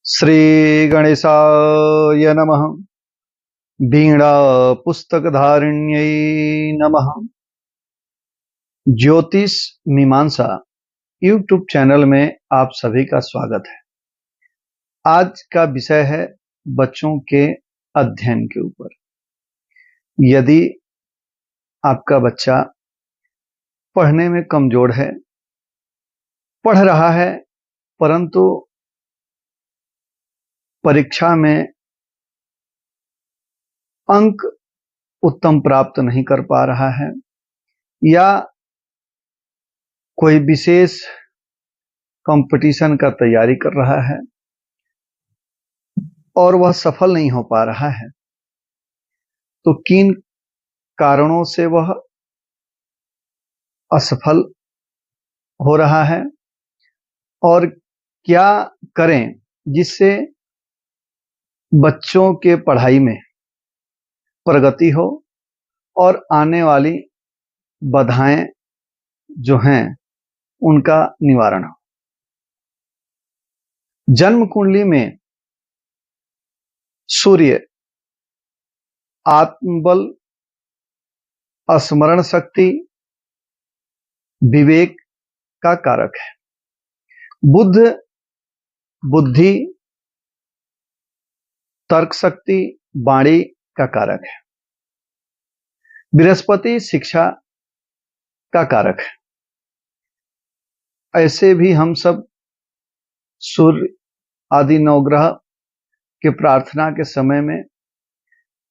श्री गणेशाय नमः। वीणा पुस्तकधारिण्यै नमः। ज्योतिष मीमांसा यूट्यूब चैनल में आप सभी का स्वागत है। आज का विषय है बच्चों के अध्ययन के ऊपर। यदि आपका बच्चा पढ़ने में कमजोर है, पढ़ रहा है परंतु परीक्षा में अंक उत्तम प्राप्त नहीं कर पा रहा है, या कोई विशेष कंपटीशन का तैयारी कर रहा है और वह सफल नहीं हो पा रहा है, तो किन कारणों से वह असफल हो रहा है और क्या करें जिससे बच्चों के पढ़ाई में प्रगति हो और आने वाली बाधाएं जो हैं उनका निवारण हो। जन्म कुंडली में सूर्य आत्मबल, स्मरण शक्ति, विवेक का कारक है। बुध बुद्धि, तर्क शक्ति, वाणी का कारक है। बृहस्पति शिक्षा का कारक है। ऐसे भी हम सब सूर्य आदि नवग्रह के प्रार्थना के समय में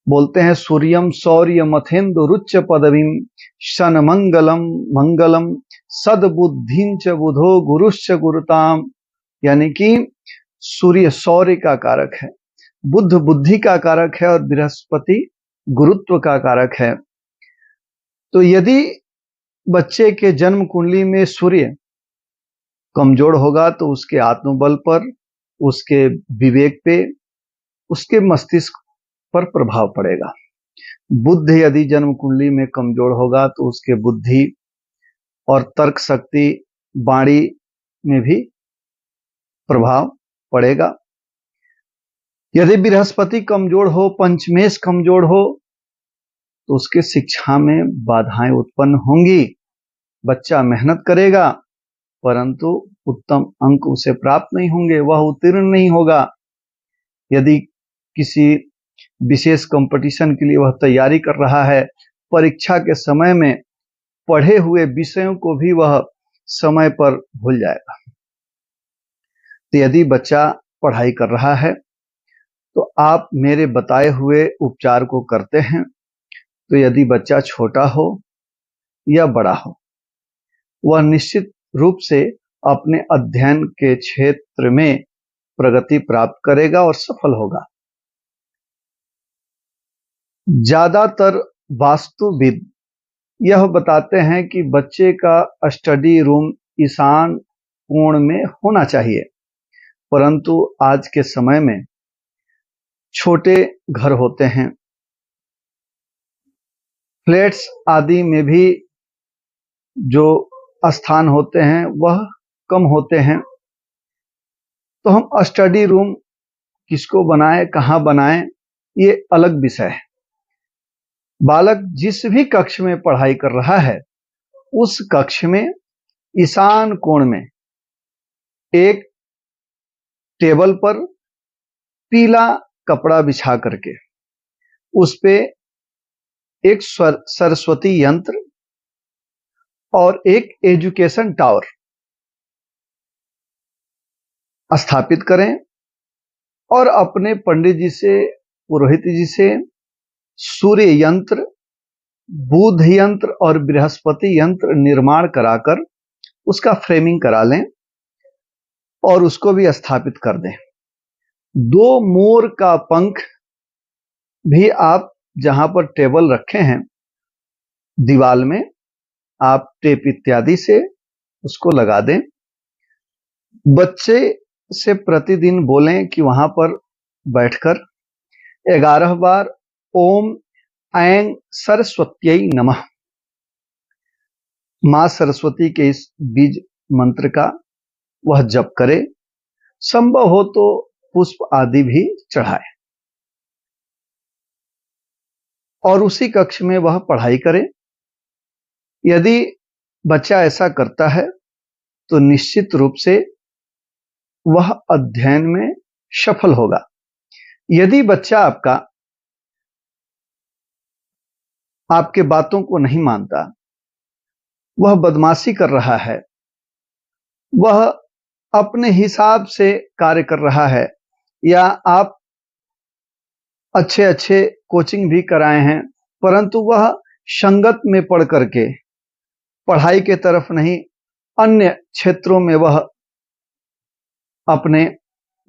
बोलते हैं, सूर्यम शौर्य मथेन्दु रुच्च पदवीम शन मंगलम मंगलम सदबुद्धिंच बुधो गुरुश्च गुरुताम। यानी कि सूर्य शौर्य का कारक है, बुध बुद्धि का कारक है और बृहस्पति गुरुत्व का कारक है। तो यदि बच्चे के जन्म कुंडली में सूर्य कमजोर होगा तो उसके आत्मबल पर, उसके विवेक पे, उसके मस्तिष्क पर प्रभाव पड़ेगा। बुद्ध यदि जन्म कुंडली में कमजोर होगा तो उसके बुद्धि और तर्क शक्ति, वाणी में भी प्रभाव पड़ेगा। यदि बृहस्पति कमजोर हो, पंचमेश कमजोर हो, तो उसके शिक्षा में बाधाएं उत्पन्न होंगी। बच्चा मेहनत करेगा परंतु उत्तम अंक उसे प्राप्त नहीं होंगे, वह उत्तीर्ण नहीं होगा। यदि किसी विशेष कंपटीशन के लिए वह तैयारी कर रहा है, परीक्षा के समय में पढ़े हुए विषयों को भी वह समय पर भूल जाएगा। तो यदि बच्चा पढ़ाई कर रहा है तो आप मेरे बताए हुए उपचार को करते हैं, तो यदि बच्चा छोटा हो या बड़ा हो, वह निश्चित रूप से अपने अध्ययन के क्षेत्र में प्रगति प्राप्त करेगा और सफल होगा। ज्यादातर वास्तुविद यह बताते हैं कि बच्चे का स्टडी रूम ईशान कोण में होना चाहिए, परंतु आज के समय में छोटे घर होते हैं, फ्लैट्स आदि में भी जो स्थान होते हैं वह कम होते हैं। तो हम स्टडी रूम किसको बनाएं, कहां बनाएं, ये अलग विषय है। बालक जिस भी कक्ष में पढ़ाई कर रहा है उस कक्ष में ईशान कोण में एक टेबल पर पीला कपड़ा बिछा करके उस पे एक सरस्वती यंत्र और एक एजुकेशन टावर स्थापित करें और अपने पंडित जी से, पुरोहित जी से सूर्य यंत्र, बुध यंत्र और बृहस्पति यंत्र निर्माण कराकर उसका फ्रेमिंग करा लें और उसको भी स्थापित कर दें। 2 मोर का पंख भी आप जहां पर टेबल रखे हैं दीवार में आप टेप इत्यादि से उसको लगा दें। बच्चे से प्रतिदिन बोलें कि वहां पर बैठकर 11 बार ओम ऐं सरस्वत्यै नमः, मां सरस्वती के इस बीज मंत्र का वह जप करे। संभव हो तो पुष्प आदि भी चढ़ाए और उसी कक्ष में वह पढ़ाई करे। यदि बच्चा ऐसा करता है तो निश्चित रूप से वह अध्ययन में सफल होगा। यदि बच्चा आपके बातों को नहीं मानता, वह बदमाशी कर रहा है, वह अपने हिसाब से कार्य कर रहा है, या आप अच्छे अच्छे कोचिंग भी कराए हैं परंतु वह संगत में पढ़ करके पढ़ाई के तरफ नहीं अन्य क्षेत्रों में वह अपने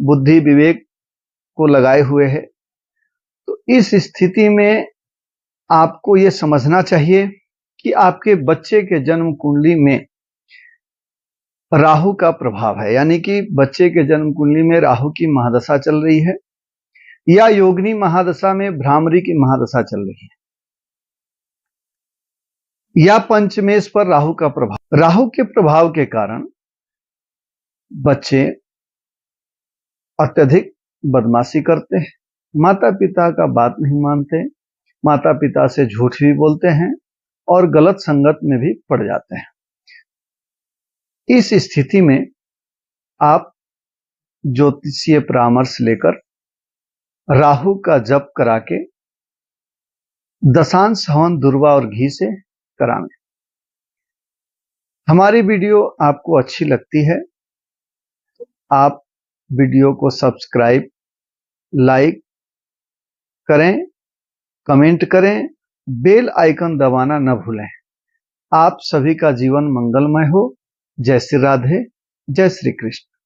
बुद्धि विवेक को लगाए हुए है, तो इस स्थिति में आपको यह समझना चाहिए कि आपके बच्चे के जन्म कुंडली में राहु का प्रभाव है, यानी कि बच्चे के जन्म कुंडली में राहु की महादशा चल रही है या योगिनी महादशा में भ्रामरी की महादशा चल रही है, या पंचमेश पर राहु का प्रभाव। राहु के प्रभाव के कारण बच्चे अत्यधिक बदमाशी करते हैं, माता पिता का बात नहीं मानते, माता पिता से झूठ भी बोलते हैं और गलत संगत में भी पड़ जाते हैं। इस स्थिति में आप ज्योतिषीय परामर्श लेकर राहु का जप करा के दशांश हवन दुर्वा और घी से करावें। हमारी वीडियो आपको अच्छी लगती है तो आप वीडियो को सब्सक्राइब, लाइक करें, कमेंट करें, बेल आइकन दबाना न भूलें। आप सभी का जीवन मंगलमय हो। जय श्री राधे, जय श्री कृष्ण।